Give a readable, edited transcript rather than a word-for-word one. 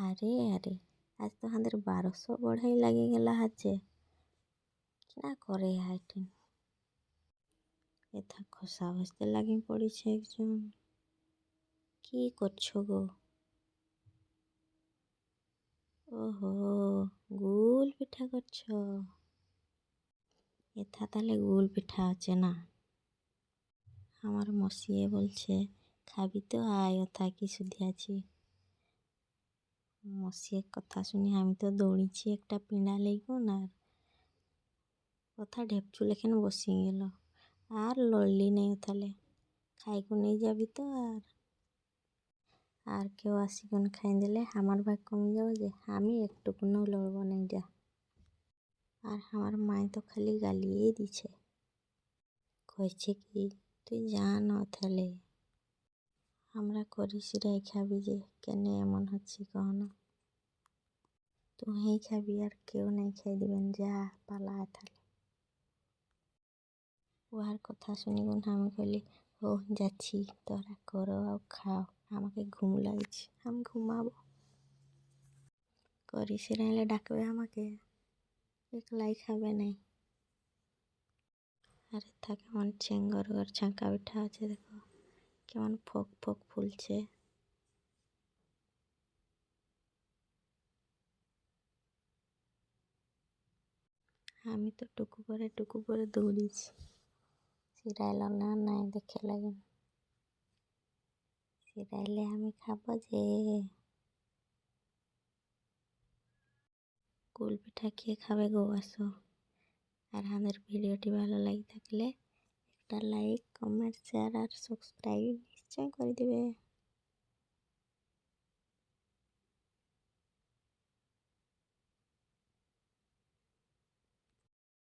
আরে আরে, আজ তো আমাদের 1200 বড়াই লাগি গেলা হাজে। কিনা করে হাইটিন এটা খসা বসতে লাগি পড়েছে একজন। কি করছো গো? ওহো, গুল পিঠা করছো। এটা তাহলে গুল পিঠা আছে না? আমার মসিয়ে বলছে খাবি তো আয়, থাকি শুধু আছি। মসিয়ে কথা শুনি আমি তো দৌড়িছি একটা পিঁড়া লেগুন, আর কথা ঢেপচু লেখেন বসিয়ে গেল। আর লড়লি নেই তাহলে, খাইকু নেই যাবি তো। আর কেউ আসিগুন খাই দিলে আমার ভাগ কমে যাবে, যে আমি একটুকুনও লড়ব না যা। আর আমার মায় তো খালি গালিয়েই দিছে, কইছে কি তুই জান তাহলে আমরা করি সিরাই খাবি, যে কেন এমন হচ্ছে কখনো তুই খাবি আর কেউ নাই খাই দিবেন, যা পালা তাহলে। উহার কথা শুনি গুন আমি কইলি ও যাচ্ছি, তোরা করো আর খাও, আমাকে ঘুম লাগছে, আমি ঘুমাবো। করি সিরাইলে ডাকবে আমাকে, একলাই খাবে নাই। আরে তা কেমন চেঙ্গর ছাঁকা পিঠা আছে, দেখো কেমন ফোক ফোক ফুলছে। আমি তো টুকু করে দৌড়িছি, সিরাইল না নাই দেখে লাগে। সিরাইলে আমি খাবো যে। কুল পিঠা কে খাবে গো, আসো। আর আমাদের ভিডিওটি ভালো লাগে থাকলে একটা লাইক, কমেন্ট, শেয়ার আর সাবস্ক্রাইব নিশ্চয় করে দিবে।